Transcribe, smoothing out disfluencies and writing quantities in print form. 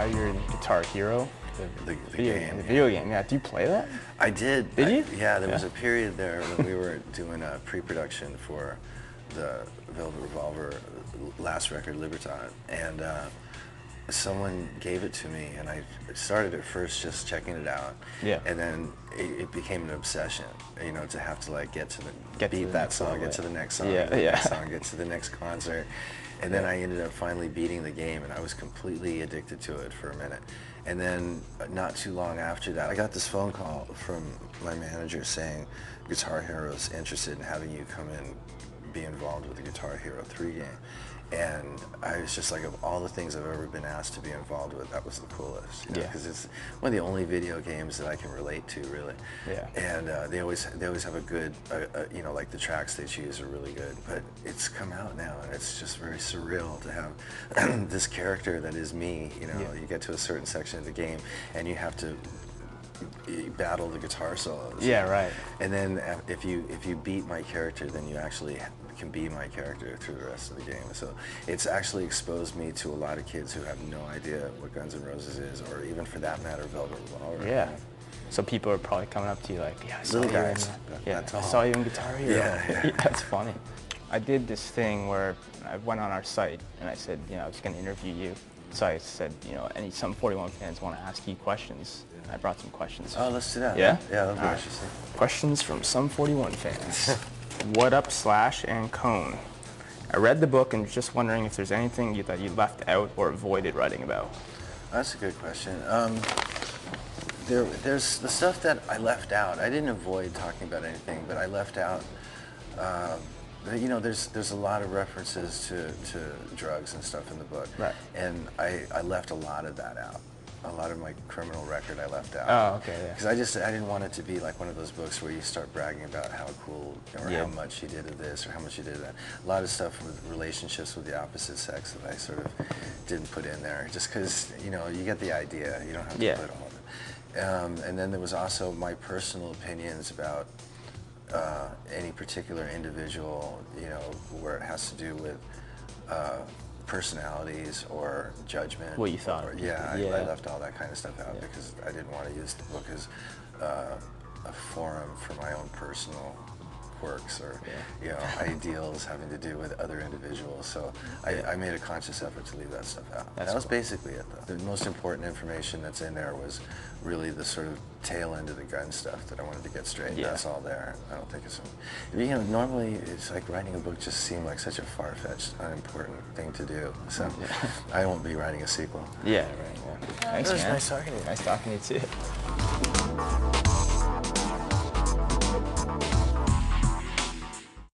now you're in Guitar Hero, The video game. The video game. Yeah. Do you play that? I did. Did you? Yeah, there was a period there when we were doing a pre-production for the Velvet Revolver last record, Libertad, and someone gave it to me, and I started at first just checking it out. Yeah. And then it became an obsession, you know, to have to like get to Get to beat the that next song, level, get to yeah. the next song, Yeah, get to the yeah. next song, get to the next concert. And then I ended up finally beating the game, and I was completely addicted to it for a minute. And then not too long after that, I got this phone call from my manager saying Guitar Hero's interested in having you come in, be involved with the Guitar Hero 3 game. And I was just like, of all the things I've ever been asked to be involved with, that was the coolest. You know, Yeah. because it's one of the only video games that I can relate to, really. Yeah. And they always have a good, you know, like the tracks they choose are really good. But it's come out now, and it's just very surreal to have this character that is me. You know, Yeah. you get to a certain section of the game, and you have to battle the guitar solos. Yeah, right. And then if you beat my character, then you actually can be my character through the rest of the game. So it's actually exposed me to a lot of kids who have no idea what Guns N' Roses is, or even for that matter, Velvet Revolver. Yeah. So people are probably coming up to you like, yeah, I saw Little you guys. in, That's I all. saw you in Guitar Hero. Yeah. That's funny. I did this thing where I went on our site and I said, you know, I was going to interview you. So I said, you know, any Sum 41 fans want to ask you questions. I brought some questions. Oh, let's do that. Yeah? Yeah, that'll be All right. interesting. Questions from Sum 41 fans. What up, Slash and Cone? I read the book and was just wondering if there's anything that you left out or avoided writing about. That's a good question. There's the stuff that I left out. I didn't avoid talking about anything, but I left out. You know, there's a lot of references to drugs and stuff in the book, Right. and I left a lot of that out. A lot of my criminal record I left out. Oh, okay, yeah. Because I didn't want it to be like one of those books where you start bragging about how cool or Yeah. how much you did of this or how much you did of that. A lot of stuff with relationships with the opposite sex that I sort of didn't put in there, just because, you know, you get the idea. You don't have to Yeah. put all of it. And then there was also my personal opinions about any particular individual, you know, where it has to do with personalities or judgment. What you thought. Or, yeah, I Yeah. left all that kind of stuff out because I didn't want to use the book as a forum for my own personal quirks or you know, ideals having to do with other individuals. So I made a conscious effort to leave that stuff out. That's That was cool. basically it, though. The most important information that's in there was really the sort of tail end of the gun stuff that I wanted to get straight. Yeah. That's all there. I don't think it's, you know, normally it's like writing a book just seemed like such a far-fetched, unimportant thing to do. So I won't be writing a sequel. Yeah, right. Yeah. Thanks, It was man. nice talking to you. Nice talking to you too.